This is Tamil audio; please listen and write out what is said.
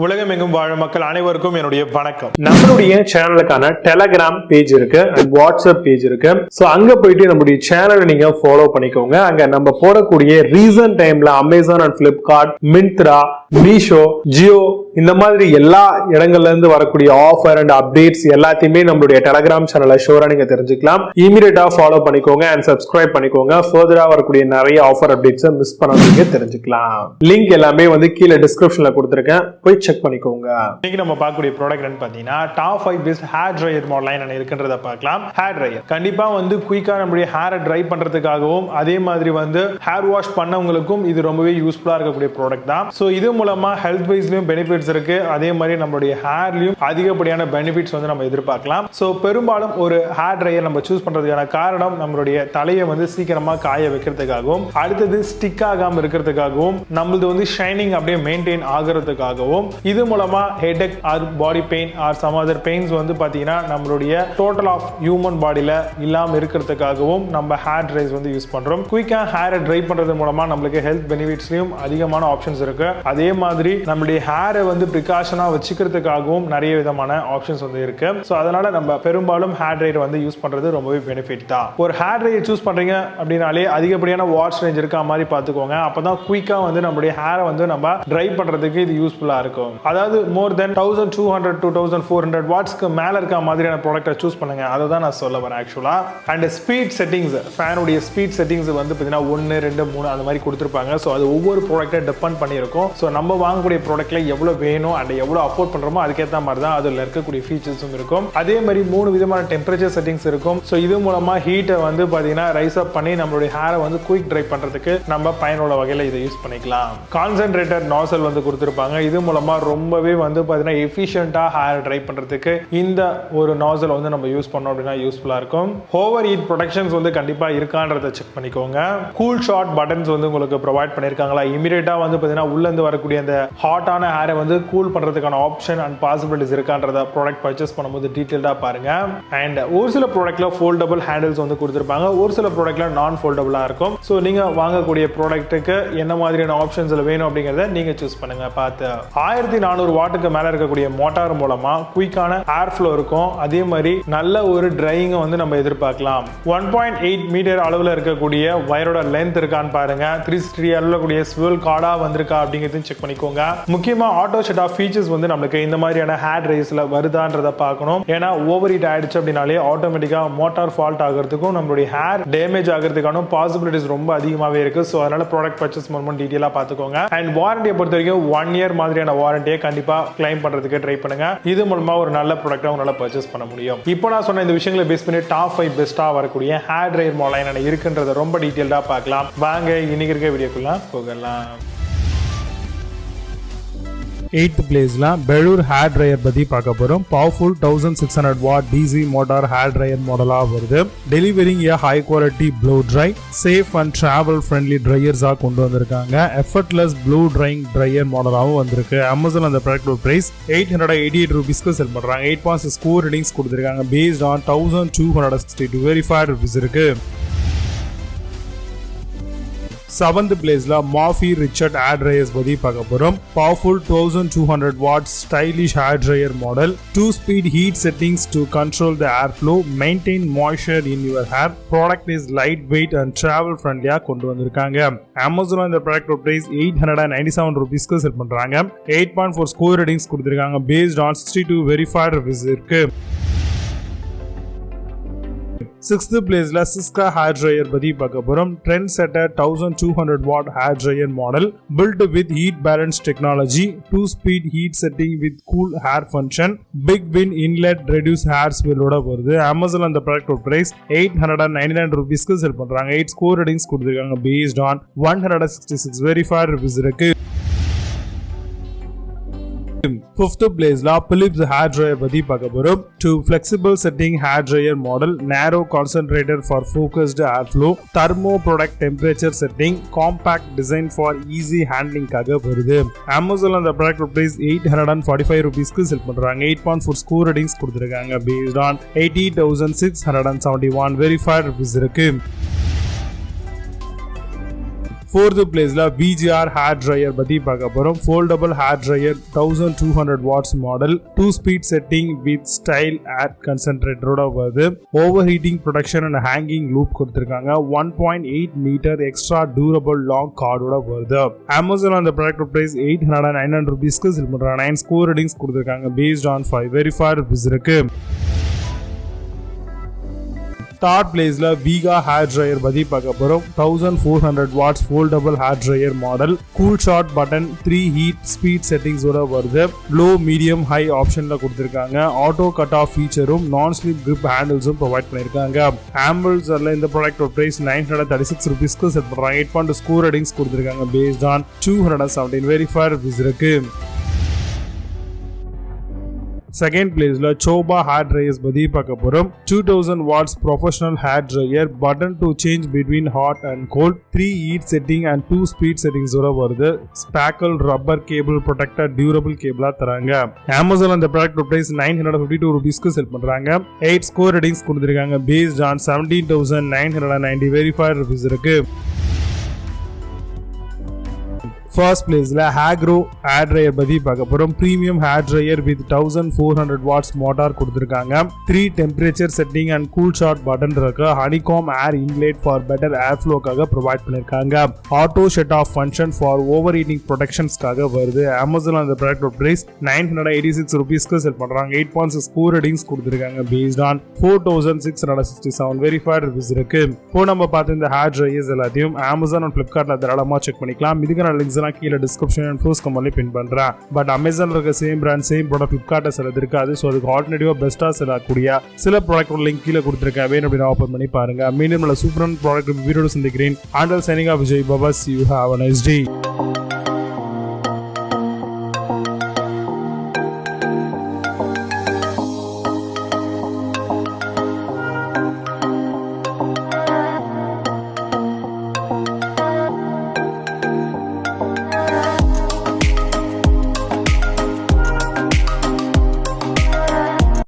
உலகமெங்கும் வாழும் மக்கள் அனைவருக்கும் என்னுடைய வணக்கம். நம்மளுடைய சேனலுக்கான டெலகிராம் பேஜ் இருக்கு அண்ட் வாட்ஸ்அப் பேஜ் இருக்கு. சோ அங்க போயிட்டு நம்மளுடைய சேனலை நீங்க ஃபாலோ பண்ணிக்கோங்க. அங்க நம்ம போடக்கூடிய ரீசன்ட் டைம்ல Amazon and Flipkart, Myntra, Meesho, Jio இந்த மாதிரி எல்லா இடங்கள்ல இருந்து வரக்கூடிய ஆஃபர் அண்ட் அப்டேட்ஸ் எல்லாத்தையுமே நம்மளுடைய டெலகிராம் சேனல்ல ஷோரா நீங்க தெரிஞ்சுக்கலாம். இமீடியட்டா ஃபாலோ பண்ணிக்கோங்க அண்ட் சப்ஸ்கிரைப் பண்ணிக்கோங்க. ஃபர்தரா வரக்கூடிய நிறைய ஆஃபர் அப்டேட்ஸ் மிஸ் பண்ணாதீங்க, தெரிஞ்சுக்கலாம். லிங்க் எல்லாமே கீழே டிஸ்கிரிப்ஷன்ல கொடுத்திருக்கேன், போய் செக் பண்ணிக்கோங்க. இன்னைக்கு நம்ம பார்க்கக்கூடிய ப்ராடக்ட் என்னன்னு பாத்தீங்கன்னா top 5 best hair dryer model என்ன இருக்குன்றத பார்க்கலாம். ஹேர் ட்ரையர் கண்டிப்பா குயிக்கா நம்மளுடைய ஹேரை ட்ரை பண்றதுக்காகவும் அதே மாதிரி ஹேர் வாஷ் பண்ணவங்களுக்கும் இது ரொம்பவே யூஸ்ஃபுல்லா இருக்கக்கூடிய ப்ராடக்ட் தான். சோ இது மூலமா ஹெல்த் வைஸ்லயும் பெனிஃபிட்ஸ் இருக்கு, அதே மாதிரி நம்மளுடைய ஹேர்லயும் அதிகப்படியான பெனிஃபிட்ஸ் நம்ம எதிர்பார்க்கலாம். சோ பெரும்பாலும் ஒரு ஹேர் ட்ரையர் நம்ம சூஸ் பண்றதுக்கான காரணம் நம்மளுடைய தலையை சீக்கிரமா காய வைக்கிறதுக்காகவும், அடுத்தது ஸ்டிக் ஆகாம இருக்கிறதுக்காகவும், நம்மளது ஷைனிங் அப்படியே மெயின்டைன் ஆகிறதுக்காகவும், இது மூலமா headache or body pain or some other pains பாத்தீங்கன்னா நம்மளுடைய டோட்டல் ஆஃப் ஹியூமன் பாடியில இல்லாம இருக்கிறதுக்காகவும் நம்ம ஹேர் ட்ரைஸ் யூஸ் பண்றோம். குயிக்கா ஹேரை ட்ரை பண்றது மூலமா நம்மளுக்கு ஹெல்த் பெனிஃபிட்ஸ்லயும் அதிகமான ஆப்ஷன்ஸ் இருக்கு. அதே மாதிரி நம்மளுடைய ஹேரை பிரிகாஷனா வச்சுக்கிறதுக்காகவும் நிறைய விதமான ஆப்ஷன்ஸ் இருக்கு. சோ அதனால நம்ம பெரும்பாலும் ஹேர் ட்ரையர் யூஸ் பண்றது ரொம்பவே பெனிஃபிட் தான். ஒரு ஹேர் ட்ரையர் சூஸ் பண்றீங்க அப்படின்னாலே அதிகப்படியான வாட்ஸ் ரேஞ்ச் இருக்க மாதிரி பாத்துக்கோங்க. அப்பதான் குயிக்கா நம்மளுடைய ஹேரை நம்ம ட்ரை பண்றதுக்கு இது யூஸ்ஃபுல்லா இருக்கும். அதாவது more than 1200 to 1400 வாட்ஸ்க்கு மேல இருக்க மாதிரியான ப்ராடக்ட்டை சூஸ் பண்ணுங்க. அதை தான் நான் சொல்ல வரேன் ஆக்சுவலா. அண்ட் ஸ்பீட் செட்டிங்ஸ், ஃபேனுடைய ஸ்பீட் செட்டிங்ஸ் பாத்தீங்கன்னா 1, 2, 3 அந்த மாதிரி கொடுத்துருப்பாங்க. ஸோ அது ஒவ்வொரு ப்ராடக்ட்டை டிபெண்ட் பண்ணியிருக்கும். ஸோ நம்ம வாங்கக்கூடிய ப்ராடக்ட்ல எவ்வளவு வேணும் அண்ட் எவ்வளவு அஃபோர்ட் பண்றோமோ அதுக்கேற்ற மாதிரி தான் அதில் இருக்கக்கூடிய ஃபீச்சர்ஸும் இருக்கும். அதே மாதிரி 3 விதமான டெம்பரேச்சர் செட்டிங்ஸ் இருக்கும். ஸோ இது மூலமா ஹீட்டை பாத்தீங்கன்னா ரைஸ் அப் பண்ணி நம்மளுடைய ஹேரை குயிக் ட்ரை பண்றதுக்கு நம்ம பயனுள்ள வகையில் இதை யூஸ் பண்ணிக்கலாம். கான்சென்ட்ரேட்டட் நாசல் கொடுத்துருப்பாங்க. இது மூலமா ரொம்பவே பாத்தீங்கன்னா எஃபிஷியன்ட்டா ஹேர் ட்ரை பண்றதுக்கு இந்த ஒரு நாசல் நம்ம யூஸ் பண்ணோம் அப்படின்னா யூஸ்ஃபுல்லா இருக்கும். ஓவர் ஹீட் ப்ரொடெக்ஷன்ஸ் கண்டிப்பா இருக்கான்றதை செக் பண்ணிக்கோங்க. கூல் ஷாட் பட்டன்ஸ் உங்களுக்கு ப்ரொவைட் பண்ணிருக்காங்களா, இமிடியேட்டா பாத்தீங்கன்னா உள்ள இருந்து வரக்கூடிய அந்த ஹாட்டான ஹேரை கூல் பண்றதுக்கான ஆப்ஷன் அண்ட் பாசிபிலிட்டிஸ் இருக்கான்றத ப்ராடக்ட் பர்ச்சேஸ் பண்ணும்போது டீடைல்டா பாருங்க. அண்ட் ஒரு சில ப்ராடக்ட்ல ஃபோல்டபிள் ஹேண்டில்ஸ் கொடுத்திருப்பாங்க, ஒரு சில ப்ராடக்ட்ல நான் ஃபோல்டபிளா இருக்கும். சோ நீங்க வாங்கக்கூடிய ப்ராடக்ட்டுக்கு என்ன மாதிரியான ஆப்ஷன்ஸ்ல வேணும் அப்படிங்கறத நீங்க சூஸ் பண்ணுங்க பார்த்து. 1400 வாட்டுக்கு மேல இருக்கக்கூடிய மோட்டார் மூலமா குயிக்கான ஏர் ஃப்ளோ இருக்கும். அதே மாதிரி நல்ல ஒரு ட்ரையிங் நம்ம எதிர்பார்க்கலாம். 1.8 மீட்டர் அளவுல இருக்கக்கூடிய வயரோட லென்த் இருக்கான்னு பாருங்க. 360 அளவுல கூடிய ஸ்விவல் கார்டா வந்திருக்கா அப்படிங்கறதையும் செக் பண்ணிக்கோங்க. முக்கியமா ஆட்டோ ஷட் ஆஃப் ஃபீச்சர்ஸ் நம்மளுக்கு இந்த மாதிரியான ஹேர் ட்ரைஸ்ல வருதான்றத பார்க்கணும். ஏன்னா ஓவர் ஹீட் ஆயிடுச்சு அப்படினாலே ஆட்டோமேட்டிக்கா மோட்டார் ஃபால்ட் ஆகிறதுக்கும் நம்மளுடைய ஹேர் டேமேஜ் ஆகிறதுக்கான பாசிபிலிட்டிஸ் ரொம்ப அதிகமாவே இருக்கு. சோ அதனால ப்ராடக்ட் பர்ச்சேஸ் பண்ணும்போது டீடைலா பார்த்துக்கோங்க. அண்ட் வாரண்டியை பொறுத்த வரைக்கும் 1 இயர் மாதிரியான வாரண்டியை கண்டிப்பா கிளைம் பண்றதுக்கு ட்ரை பண்ணுங்க. இது மூலமா ஒரு நல்ல ப்ராடக்ட்டை உங்களால பர்ச்சேஸ் பண்ண முடியும். இப்போ நான் சொன்ன இந்த விஷயங்களை பேஸ் பண்ணி டாப் 5 பெஸ்டா வரக்கூடிய ஹேர் ட்ரையர் மாடல் என்ன இருக்குன்றத ரொம்ப டீடைலா பார்க்கலாம். வாங்க இன்னைக்கு இருக்க வீடியோக்குள்ள போகலாம். 8th பிளேஸ்ல Beurer ஹேர் ட்ரையர் பத்தி பார்க்க போறோம். Powerful 1600 watt DC motor hair dryer மாடலா வருது. Delivering a high quality blow dry, safe and travel friendly dryers-ஆ கொண்டு வந்திருக்காங்க. effortless blow drying dryer மாடலாவும் வந்திருக்கு. Amazon அந்த ப்ராடக்ட் பிரைஸ் 888 ரூபீஸ்க்கு செல் பண்றாங்க. 8.6 ஸ்கோர் ரேட்டிங்ஸ் கொடுத்திருக்காங்க. based on 1262 verified reviews இருக்கு. 7th பிளேஸ்ல Morphy Richards ஹேர் ட்ரையர்ஸ் பத்தி பார்க்க போறோம். Powerful 1200 watts stylish hair dryer model. 2-speed heat settings to control the air flow, maintain moisture in your hair. Product is lightweight and travel friendly கொண்டு வந்திருக்காங்க. Amazon இந்த ப்ராடக்ட் பிரைஸ் 897 ரூபீஸ்க்கு செல் பண்றாங்க. 8.4 ஸ்கோர் ரேட்டிங்ஸ் கொடுத்திருக்காங்க. based on 62 verified reviews இருக்கு. 6th பிளேஸ்ல Syska ஹேர் ட்ரையர் பத்தி பார்க்க போறோம். Trend செட்டர் 1200 what hair dryer model. built with heat balance technology, 2-speed heat setting with cool hair function, big win inlet reduce hair spill ஓட வருது. Amazon அந்த ப்ராடக்ட் பிரைஸ் 899 ரூபீஸ்க்கு செல் பண்றாங்க. 8 ஸ்கோர் ரேட்டிங்ஸ் கொடுத்திருக்காங்க. based on 166 verified reviews இருக்கு. 5th பிளேஸ்ல Philips ஹேர் ட்ரையர் பத்தி பார்க்க போறோம். to flexible setting hair dryer model, narrow concentrator for focused air flow, thermo product temperature setting, compact design for easy handling காக வருது. Amazon அந்த ப்ராடக்ட் பிரைஸ் 845 ரூபீஸ்க்கு செல் பண்றாங்க. 8.4 ஸ்கோர் ரேட்டிங்ஸ் கொடுத்திருக்காங்க. based on 80,671 verified reviews இருக்கு. 4th பிளேஸ்ல VGR ஹேர் ட்ரையர் பத்தி பார்க்க போறோம். Foldable hair dryer 1200 watts model, 2 speed setting with style air கன்சென்ட்ரேட்டரோட வருது. Over heating protection and hanging loop கொடுத்திருக்காங்க. 1.8 மீட்டர் எக்ஸ்ட்ரா டியூரபிள் லாங் கார்டோட வருது. Amazon அந்த ப்ராடக்ட் பிரைஸ் 809 ரூபீஸ்க்கு செல் பண்றாங்க. 9 ஸ்கோர் ரேட்டிங்ஸ் கொடுத்திருக்காங்க based on 5 verified reviews இருக்கு. Third place la Vega hair dryer பத்தி பார்க்க போறோம். 1400 watts foldable hair dryer model, cool shot button, 3 heat speed settings ஓட வருது. low medium high ஆப்ஷன்ல கொடுத்திருக்காங்க. auto cut off featureம் non slip grip handlesம் ப்ரொவைட் பண்ணிருக்காங்க. Amazonல இந்த ப்ராடக்ட் பிரைஸ் 936 ரூபீஸ்க்கு செல் பண்றாங்க. 8.2 ஸ்கோர் ரேட்டிங்ஸ் கொடுத்திருக்காங்க based on 217 verified reviews இருக்கு. Second place la Chaoba hair dryers பத்தி பார்க்க போறோம். 2000 watts professional hair dryer, button to change between hot and cold, 3 heat setting and 2 speed settings ஓட வருது. Spackle rubber cable protector durable cable தராங்க. Amazon அந்த ப்ராடக்ட் பிரைஸ் 952 ரூபீஸ்க்கு செல் பண்றாங்க. 8 ஸ்கோர் ரேட்டிங்ஸ் கொடுத்திருக்காங்க based on 17990 verified reviews இருக்கு. First place la Agaro hair dryer பத்தி பார்க்க போறோம். Premium hair dryer with 1400 watts motor கொடுத்திருக்காங்க. 3 temperature setting and cool shot button இருக்கு. Honeycomb air inlet for better airflow காக ப்ரொவைட் பண்ணிருக்காங்க. Auto shut off function for overheating protections காக வருது. Amazon அந்த ப்ராடக்ட் பிரைஸ் 986 ரூபீஸ்க்கு செல் பண்றாங்க. 8.6 ஸ்கோர் ரேட்டிங்ஸ் கொடுத்திருக்காங்க based on 4667 verified reviews இருக்கு. இப்போ நம்ம பார்த்த இந்த hair dryers எல்லாத்தையும் Amazon and Flipkartல தாராளமா செக் பண்ணிக்கலாம். இதுக்கான லிங்க்ஸ் கீழே டிஸ்கிரிப்ஷன் அண்ட் போஸ்ட் கமெண்ட்ல பின் பண்றேன். பட் அமேசான்ல இருக்க சேம் பிராண்ட் சேம் ப்ராடக்ட் ஃபிளிப்கார்ட்ல சிலது இருக்காது. ஸோ அதுக்கு ஆல்டர்னேட்டிவா பெஸ்டா செல்லக்கூடிய சில ப்ராடக்ட் லிங்க் கீழே கொடுத்துருக்கேன். வேணும் அப்படின்னு ஓப்பன் பண்ணி பாருங்க. மீண்டும் சூப்பரான ப்ராடக்ட் வீடியோ சந்திக்கிறேன். ஆண்டல் signing off Vijay Baba. See you, have a nice day.